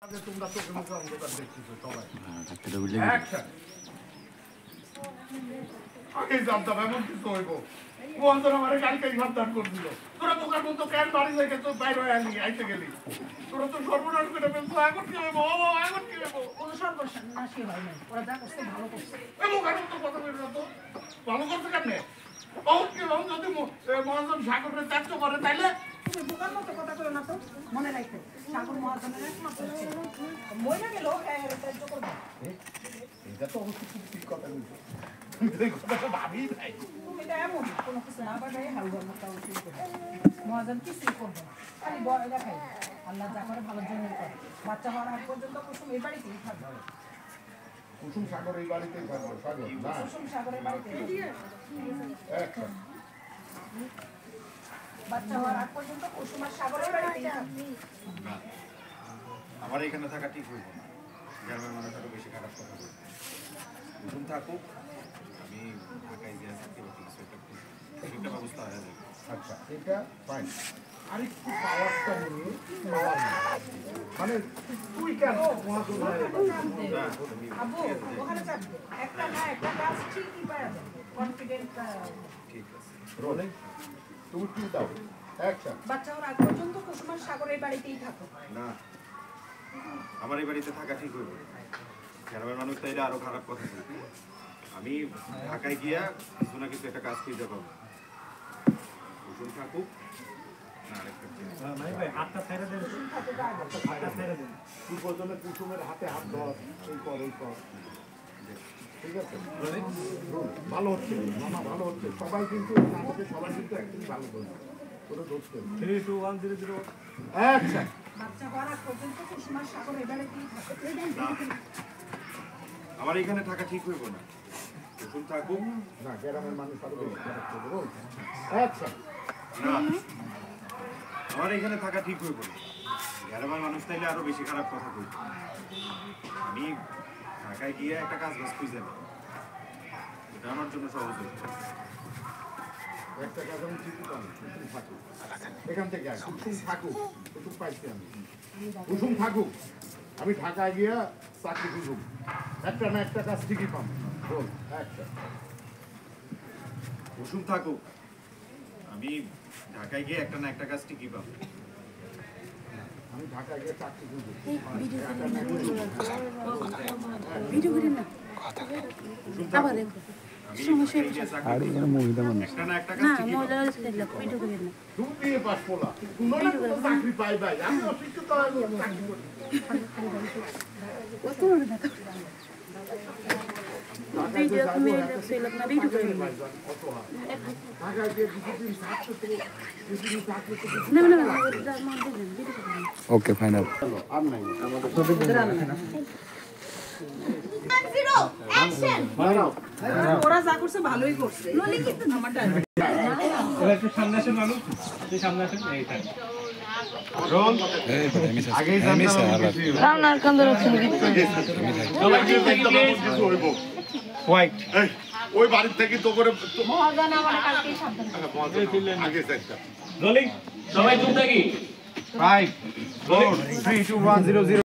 তোমরা চোখে মুখে অন্ধকার দেখতেছো সবাই। ডাক্তারটা বুঝলে আগে জানতাম এমন কিছু হইব। মহাজন আমার কালকে সাবধান করছিল, তোরা বোকার মতো কেন বাড়ি থেকে তো বাইরে আলি আইতে গেলি, তোরা তো সর্বনাশ করে ফেলছো। এখন কি হইব? এখন কি হইব? কোনো সর্বনাশই হয় নাই, ওরা যা করছে ভালো করছে। বোকার মতো কথা বলবে না তো, ভালো করছে কেমনে? যদি মহাজন সাগরের ত্যাগ করে তাইলে তুমি বোকার মতো কথা করো না তো, মনে রাখতে সাগর মহাজনের একমাত্র মহিলা গেল ত্যায্য করবো। এটা তো অবশ্যই ঠিক কথা বলছো, এই কথাটা ভাবি নাই। তুমি তো এমন কোনো কিছু না পাঠাই হালুয়ার মতো মহাজন কিছুই করবে না, খালি বড় দেখাই আল্লাহ যা করে ভালোর জন্য করে। বাচ্চা হওয়ার আগ পর্যন্ত কুসুম এই বাড়িতেই থাকবে। কুসুম সাগর এই বাড়িতেই থাকবে। সাগর না, কুসুম সাগরের বাড়িতে বাচ্চা হওয়ার আগ পর্যন্ত কুসুম আর সাগরের বাড়িতেই থাকবে। আমার এখানে থাকা ঠিক হইব না, গ্রামের মানুষ আরো বেশি খারাপ কথা বলবে। কুসুম থাকুক, আমি ঢাকায় গিয়ে থাকি, কিছু একটা ব্যবস্থা হয়ে যাবে। আচ্ছা এটা ফাইন। আরেকটু পাওয়ারটা নিয়ে মানে তুই কেন মহাজন আব্বু ওখানে চাপবে, একটা না একটা কাজ ঠিকই পাওয়া যাবে, কনফিডেন্ট। ঠিক আছে, রোলিং তুমি কি দাও অ্যাকশন। বাচ্চা হওয়ার আগ পর্যন্ত কুসুম আর সাগরের বাড়িতেই থাকো। না আমার এই বাড়িতে থাকা ঠিক হইব না, গ্রামের মানুষ তো এটা আরো খারাপ কথা বলবে। আমি ঢাকায় গিয়া কিছু না কিছু একটা কাজ খুঁজে পাবো। কুসুম থাকুক না আরেকটা তুই প্রথমে কুসুমের হাতে হাত ধর, এই কর এই কর, ঠিক আছে? ভালো হচ্ছে মামা, ভালো হচ্ছে। সবাই কিন্তু আমাদের সবাই কিন্তু একদমই ভালো করবে। তোরা ধরতে 3 2 1 0 0 অ্যাকশন। বাচ্চা হওয়ার আগ পর্যন্ত কুসুম আর সাগরের বাড়িতেই থাকো। আমার এখানে থাকা ঠিক হইব না, কুসুম থাকুক। না গ্রামের মানুষ আরো বেশি খারাপ করবে। Roll action. না আমার এখানে থাকা ঠিক হইব না, গ্রামের মানুষ তাইলে আরো বেশি খারাপ কথা বলবে। আমি ঢাকায় গিয়ে একটা কাজ বাজ খুঁজে নেব, এটা আমার জন্য সহজ হবে। একটা কাজ আমি ঠিকই পাবো, কুসুম থাকুক। এখান থেকে আয়, কুসুম থাকুক। কুসুম পাইছি আমি, কুসুম থাকুক। আমি ঢাকায় গিয়া চাকরি খুঁজুক, একটা না একটা কাজ ঠিকই পাবো। Roll action. কুসুম থাকুক, আমি ঢাকায় গিয়ে একটা না একটা কাজ ঠিকই পাবো। আমি ঢাকায় গিয়ে চাকরি খুঁজুক, ভিডিও করি না কুসুম আবার থাকুক, দেখো আমি ঢাকায় গিয়ে চাকরি খুঁজুক, একটা না একটা কাজ না ঠিকই মজা পাবো। লাগছে ভিডিও করি না তুমি বিয়ে পাস পোলা, কোনো না কোনো চাকরি পাই ভাই। আমি অশিক্ষিত আমি চাকরি করি। কত বড় দেখা ভিডিও তুমি সেলফ না ভিডিও করি না ঢাকায় গিয়ে কিছুদিন থাকতে তো কিছুদিন থাকতে তো না না না ভিডিও করি না ওকে ফাইনাল আর নাই আমাদের ওরা যা করছে ভালোই করছে। আমারটা একটু সামনে আসেন মানুষ, তুই সামনে আসেন এইটা রোল এই বড় মিস আগেই মিস রান্নার কান্দ রাখছেন কিছু হইব। হোয়াইট এই, ওই বাড়ির থেকে তো করে মহাজন আমার কালকেই সাবধান। আগে চাইটা রোলিং সবাই চুপ থাকি 5 4 3 2 1 0 0